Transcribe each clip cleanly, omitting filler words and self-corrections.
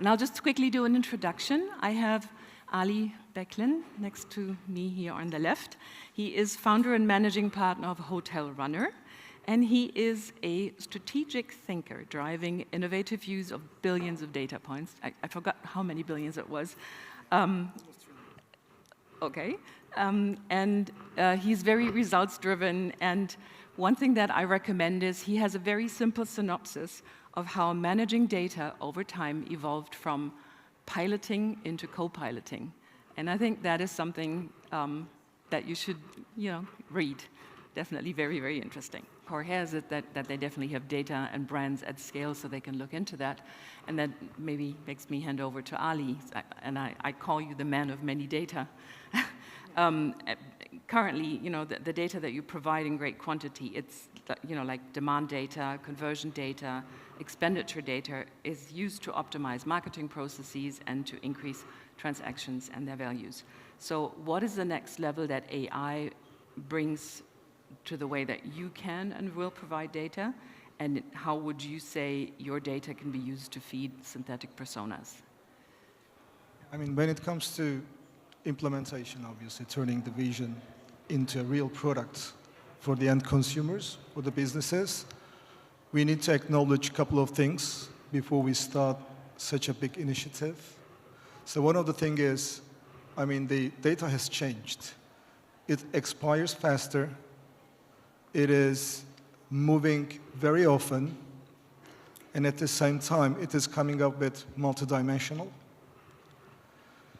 And I'll just quickly do an introduction. I have Ali Beklen next to me here on the left. He is founder and managing partner of HotelRunner, and he is a strategic thinker driving innovative use of billions of data points. I forgot how many billions it was. Okay. He's very results-driven, and one thing that I recommend is he has a very simple synopsis of how managing data over time evolved from piloting into co-piloting. And I think that is something that you should, read. Definitely very, very interesting. Jorge has it that they definitely have data and brands at scale, so they can look into that. And that maybe makes me hand over to Ali. And I call you the man of many data. Currently, the data that you provide in great quantity, it's, like demand data, conversion data, expenditure data is used to optimize marketing processes and to increase transactions and their values. So what is the next level that AI brings to the way that you can and will provide data? And how would you say your data can be used to feed synthetic personas? I mean, when it comes to implementation, obviously, turning the vision into a real product for the end consumers, for the businesses, we need to acknowledge a couple of things before we start such a big initiative. So one of the things is, the data has changed. It expires faster. It is moving very often. And at the same time, it is coming up with multidimensional.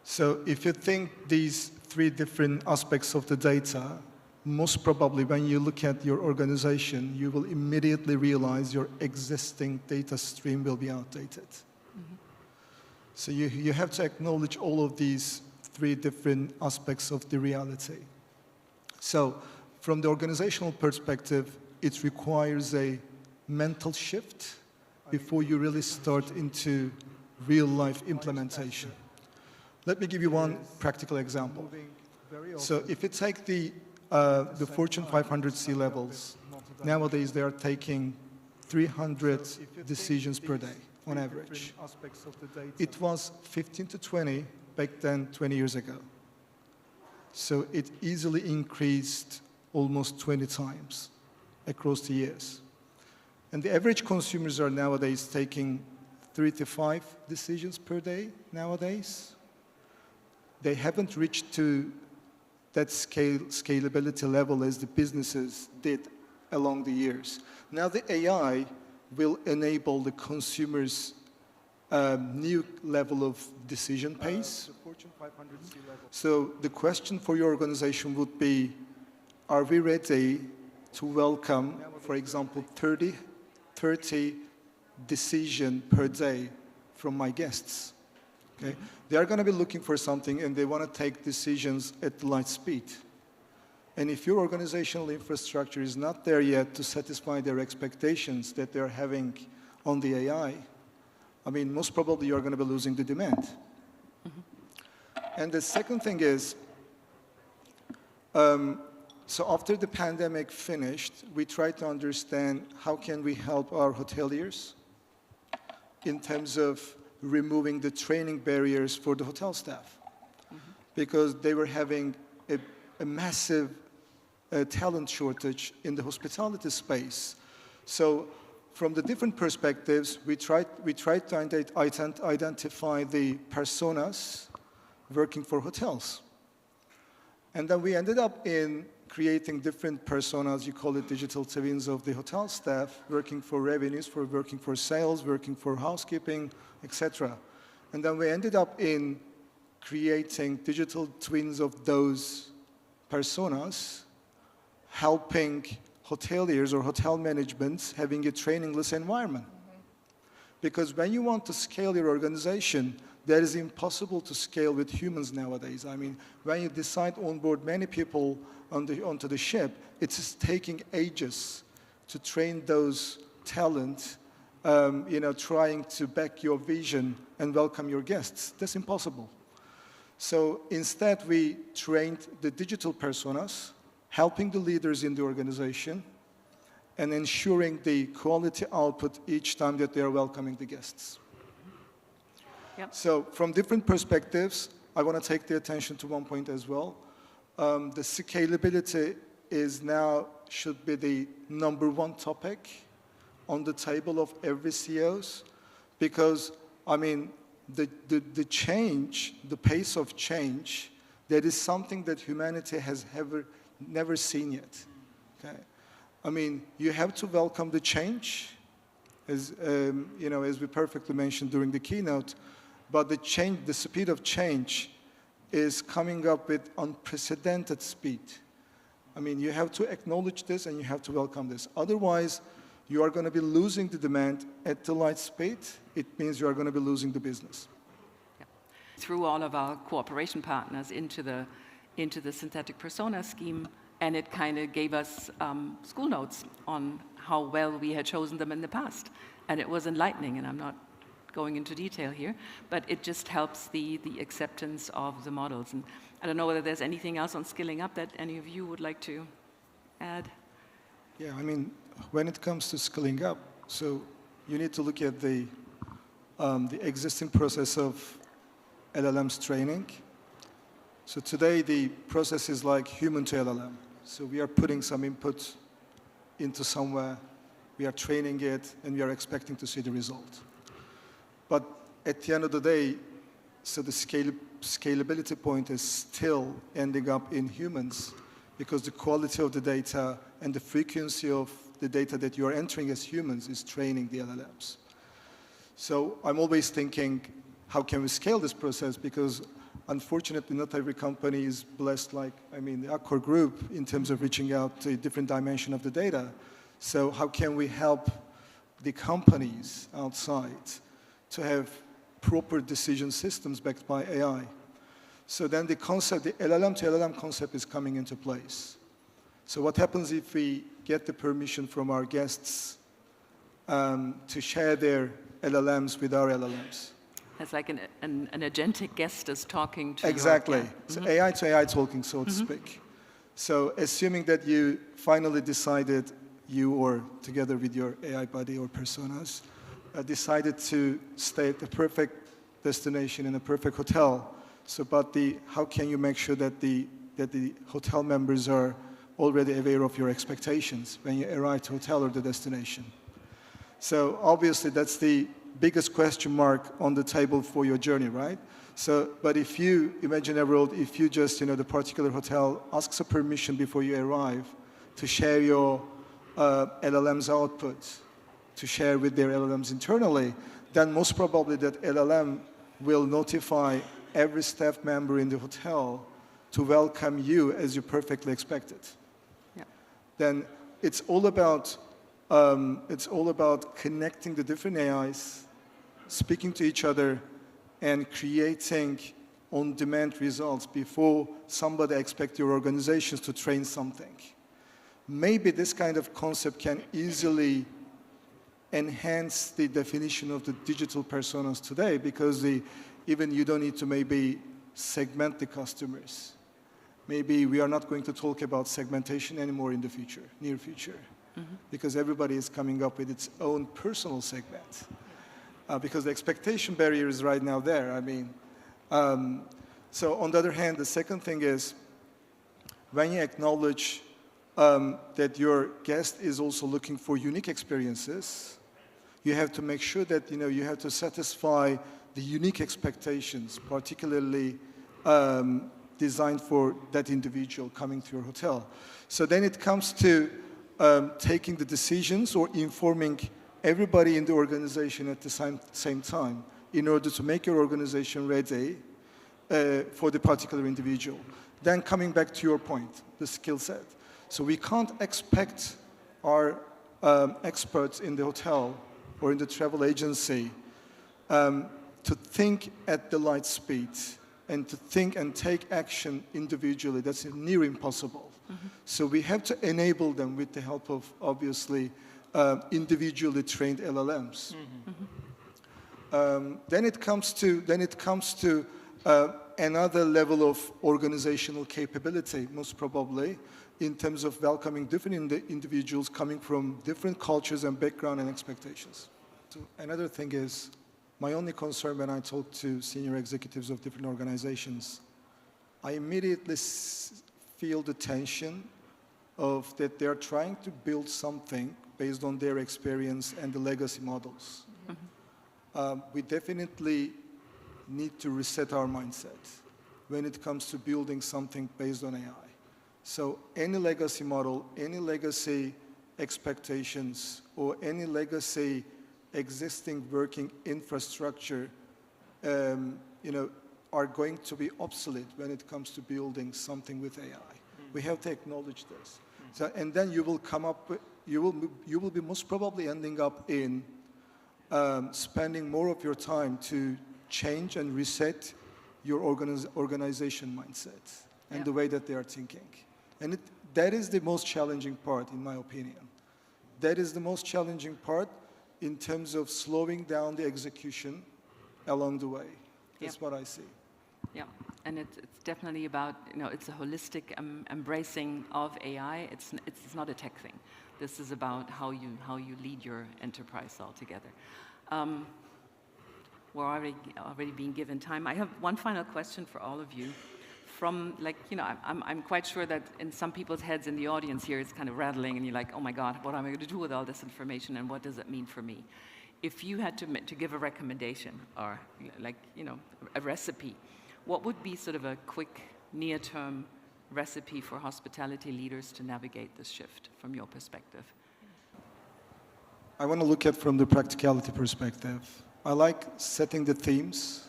So if you think these three different aspects of the data, most probably when you look at your organization, you will immediately realize your existing data stream will be outdated. Mm-hmm. So you have to acknowledge all of these three different aspects of the reality. So from the organizational perspective, it requires a mental shift before you really start into real-life implementation. Let me give you one practical example. So if you take the Fortune 500 C-levels, nowadays they are taking 300 decisions per day on average. It was 15 to 20 back then 20 years ago. So it easily increased almost 20 times across the years. And the average consumers are nowadays taking 3 to 5 decisions per day nowadays. They haven't reached to that scalability level as the businesses did along the years. Now the AI will enable the consumers' new level of decision pace. So the question for your organization would be, are we ready to welcome, for example, 30 decisions per day from my guests? Okay? They are going to be looking for something and they want to take decisions at light speed. And if your organizational infrastructure is not there yet to satisfy their expectations that they're having on the AI, most probably you're going to be losing the demand. Mm-hmm. And the second thing is, so after the pandemic finished, we tried to understand how can we help our hoteliers in terms of removing the training barriers for the hotel staff. Mm-hmm. Because they were having a massive talent shortage in the hospitality space. So from the different perspectives, we tried to identify the personas working for hotels. And then we ended up in creating different personas, you call it digital twins of the hotel staff, working for revenues, working for sales, working for housekeeping, etc. And then we ended up in creating digital twins of those personas, helping hoteliers or hotel managements having a trainingless environment. Mm-hmm. Because when you want to scale your organization, that is impossible to scale with humans nowadays. When you decide to onboard many people onto the ship, it's taking ages to train those talent, trying to back your vision and welcome your guests. That's impossible. So instead, we trained the digital personas, helping the leaders in the organization, and ensuring the quality output each time that they are welcoming the guests. Yep. So from different perspectives, I want to take the attention to one point as well. The scalability is now should be the #1 topic on the table of every CEOs, because I mean the change, the pace of change, that is something that humanity has never seen yet. Okay, I mean you have to welcome the change, as you know, as we perfectly mentioned during the keynote, but the speed of change is coming up with unprecedented speed. I mean, you have to acknowledge this and you have to welcome this. Otherwise, you are going to be losing the demand at the light speed. It means you are going to be losing the business. Yeah. Through all of our cooperation partners into the synthetic persona scheme, and it kind of gave us school notes on how well we had chosen them in the past. And it was enlightening, and I'm not going into detail here, but it just helps the acceptance of the models. And I don't know whether there's anything else on skilling up that any of you would like to add. Yeah, I mean, when it comes to skilling up, so you need to look at the existing process of LLMs training. So today the process is like human to LLM. So we are putting some input into somewhere, we are training it, and we are expecting to see the result. But at the end of the day, so the scalability point is still ending up in humans, because the quality of the data and the frequency of the data that you are entering as humans is training the LLMs. So I'm always thinking, how can we scale this process? Because unfortunately, not every company is blessed like, I mean, the Accor Group in terms of reaching out to a different dimension of the data. So how can we help the companies outside to have proper decision systems backed by AI? So then the concept, the LLM to LLM concept is coming into place. So what happens if we get the permission from our guests to share their LLMs with our LLMs? It's like an agentic guest is talking to Exactly. Your, yeah. So AI to AI talking, so to speak. So assuming that you finally decided, you or together with your AI buddy or personas, decided to stay at the perfect destination in a perfect hotel. So, but how can you make sure that the hotel members are already aware of your expectations when you arrive to hotel or the destination? So obviously that's the biggest question mark on the table for your journey, right? So, but if you imagine a world, if you just, the particular hotel asks a permission before you arrive to share your LLM's output, to share with their LLMs internally, then most probably that LLM will notify every staff member in the hotel to welcome you as you perfectly expected. Yeah. Then it's all about connecting the different AIs, speaking to each other, and creating on-demand results before somebody expects your organizations to train something. Maybe this kind of concept can easily enhance the definition of the digital personas today, because even you don't need to maybe segment the customers. Maybe we are not going to talk about segmentation anymore in the future, near future, because everybody is coming up with its own personal segment. Because the expectation barrier is right now there. I mean, so on the other hand, the second thing is, when you acknowledge that your guest is also looking for unique experiences, you have to make sure that you have to satisfy the unique expectations, particularly designed for that individual coming to your hotel. So then it comes to taking the decisions or informing everybody in the organization at the same time in order to make your organization ready for the particular individual. Then coming back to your point, the skill set. So we can't expect our experts in the hotel or in the travel agency to think at the light speed and to think and take action individually. That's near impossible. So we have to enable them with the help of, obviously, individually trained LLMs. Then it comes to another level of organizational capability, most probably, in terms of welcoming different individuals coming from different cultures and background and expectations. So another thing is My only concern when I talk to senior executives of different organizations, I immediately feel the tension of that they're trying to build something based on their experience and the legacy models. We definitely need to reset our mindset when it comes to building something based on AI. So any legacy model, any legacy expectations, or any legacy existing working infrastructure, are going to be obsolete when it comes to building something with AI. We have to acknowledge this. So, and then you will come up with, you will be most probably ending up in spending more of your time to change and reset your organization mindset and the way that they are thinking. And that is the most challenging part, in my opinion. That is the most challenging part in terms of slowing down the execution along the way. That's what I see. Yeah, and it's definitely about, it's a holistic embracing of AI. It's not a tech thing. This is about how you lead your enterprise altogether. We're already being given time. I have one final question for all of you. From, I'm quite sure that in some people's heads in the audience here, it's kind of rattling, and you're like, oh my God, what am I going to do with all this information, and what does it mean for me? If you had to give a recommendation, or a recipe, what would be sort of a quick, near-term recipe for hospitality leaders to navigate this shift, from your perspective? I want to look at from the practicality perspective. I like setting the themes.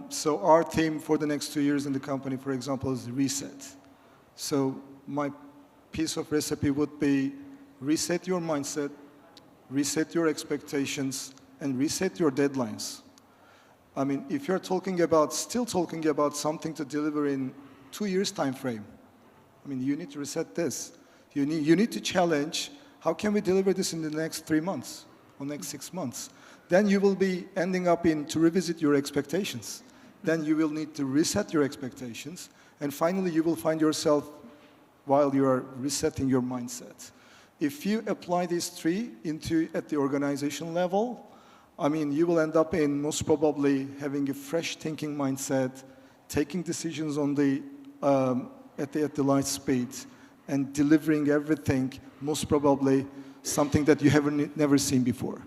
So our theme for the next 2 years in the company, for example, is reset. So my piece of recipe would be reset your mindset, reset your expectations, and reset your deadlines. I mean, if you're still talking about something to deliver in 2 years time frame, I mean, you need to reset this. You need to challenge, how can we deliver this in the next 3 months or next 6 months? Then you will be ending up to revisit your expectations. Then you will need to reset your expectations. And finally, you will find yourself while you are resetting your mindset. If you apply these three at the organization level, I mean, you will end up in most probably having a fresh thinking mindset, taking decisions on at the light speed, and delivering everything, most probably something that you have never seen before.